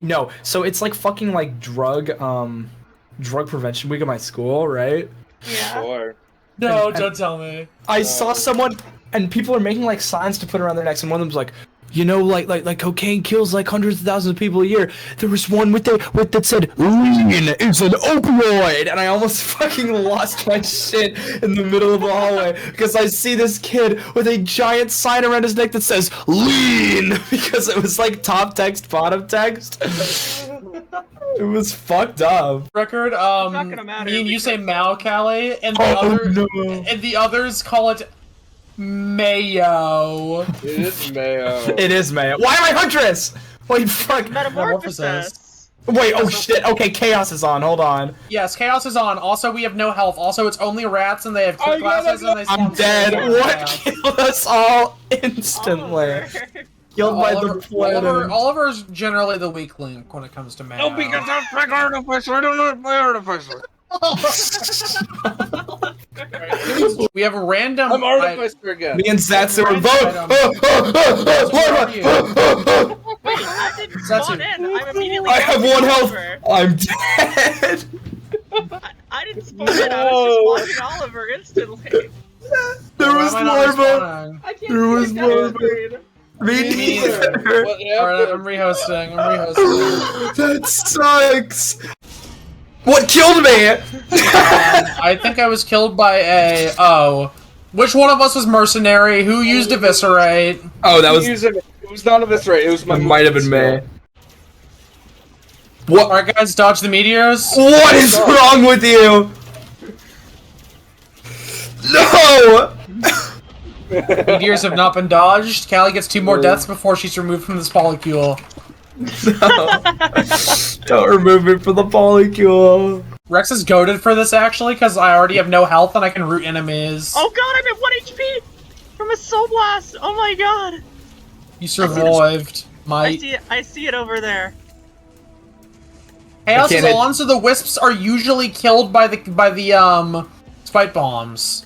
No, so it's like fucking like drug prevention week at my school, right? Yeah. Sure. No, And- don't tell me. I saw someone, and people are making like signs to put around their necks, and one of them's like, you know, like cocaine kills like hundreds of thousands of people a year. There was one with that said, lean is an opioid, and I almost fucking lost my shit in the middle of the hallway because I see this kid with a giant sign around his neck that says lean because it was like top text, bottom text. It was fucked up. Record, not gonna matter me and you say because- MAAO, Callie, and the others call it MAAO. It is MAAO. It is Mayo. Why am I Huntress? Wait, fuck. Metamorphosis. Wait, oh shit. Okay, Chaos is on. Hold on. Yes, Chaos is on. Also, we have no health. Also, it's only rats, and they have quick glasses, and they I'm spawn dead. slowly. What Yeah. killed us all instantly? Oliver. Killed by the planet. Oliver's generally the weak link when it comes to MAAO. No, because that's my artificer. I don't know my artificer. We have a random. I'm artificer again. Me and Zatsu are both. Wait, I didn't That's spawn it. in. I'm immediately. I have one health. Oliver. I'm dead. I didn't spawn in. I was just watching Oliver instantly. There was Why am I not larva. respawning? I can't There was see larva. screen. Me Me neither. What Alright, happened? I'm rehosting. That sucks. What killed me? I think I was killed by a. Oh. Which one of us was mercenary? Who used eviscerate? Oh, that was. It was not eviscerate. It was my. It might have been me. What? Alright, guys, dodge the meteors. What is wrong with you? No! Meteors have not been dodged. Callie gets 2 more deaths before she's removed from this polycule. No. Don't remove me from the polycule. Rex is goaded for this, actually, because I already have no health and I can root enemies. Oh god, I'm at 1 HP from a soul blast. Oh my god. You survived. I see it over there. Chaos I is can't hit- on, so the wisps are usually killed by the spite bombs.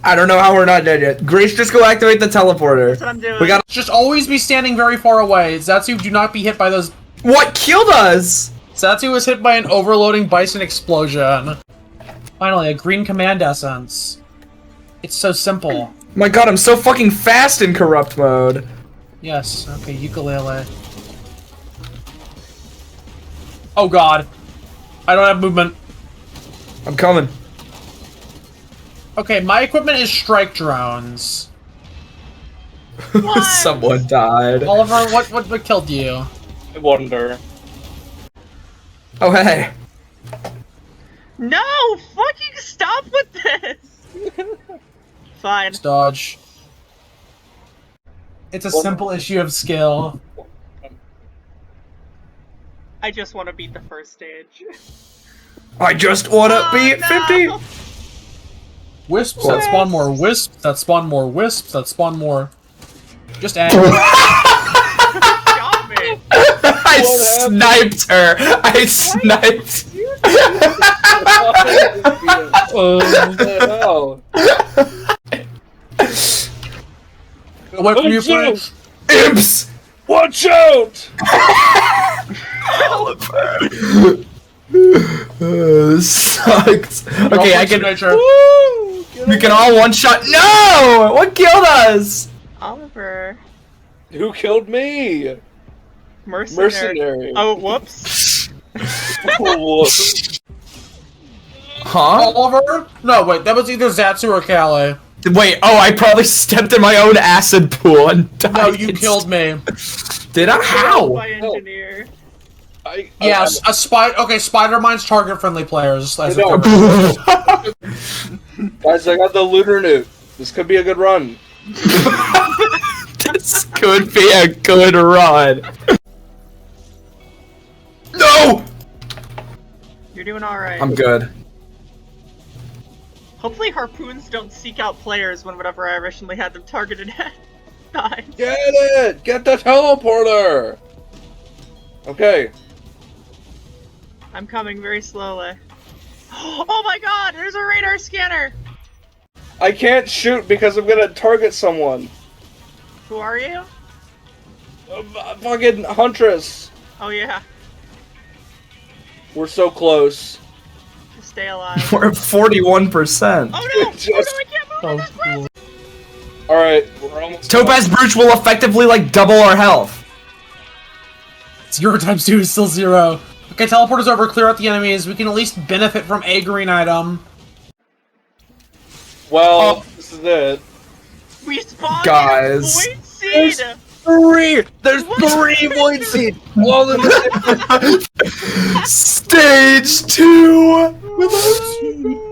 I don't know how we're not dead yet. Grace, just go activate the teleporter. That's what I'm doing. We got. Just always be standing very far away. Zatsu, do not be hit by those. What killed us? Zatsu was hit by an overloading bison explosion. Finally, a green command essence. It's so simple. My god, I'm so fucking fast in corrupt mode. Yes, okay, ukulele. Oh god. I don't have movement. I'm coming. Okay, my equipment is strike drones. What? Someone died. Oliver, what killed you? I wonder. Oh, hey. No! Fucking stop with this! Fine. Just dodge. It's a simple issue of skill. I just want to beat the first stage. I just wanna be at no! 50. Wisps that spawn more wisps that spawn more wisps that spawn more. Just add. Got me! I sniped her. I sniped. What the hell? Away from you, French. Imps. Watch out! Sucked. Okay, I can. Nature. Woo! Get We can all one shot. No! What killed us? Oliver. Who killed me? Mercenary. Oh, whoops. Huh? Oliver? No, wait, that was either Zatsu or Callie. Wait, oh, I probably stepped in my own acid pool and died. No, you killed me. Did I? How? By engineer. Yes, a spider. Okay, spider mines target-friendly players. That's No. what Guys, I got the looter nuke. This could be a good run. This could be a good run. No! You're doing alright. I'm good. Hopefully harpoons don't seek out players whenever I originally had them targeted at. Nice. Get it! Get the teleporter! Okay. I'm coming very slowly. Oh my god, there's a radar scanner! I can't shoot because I'm gonna target someone. Who are you? Fucking Huntress. Oh yeah. We're so close. Just stay alive. We're at 41%. Oh no! Oh no, I can't move in this Oh, prison! Alright, we're almost. Topaz Brooch will effectively, like, double our health. 0 times 2 is still 0. Okay, teleport is over, clear out the enemies. We can at least benefit from a green item. Well, this is it. We spawned Guys. in a void seed! There's three void seeds! All in the Stage 2!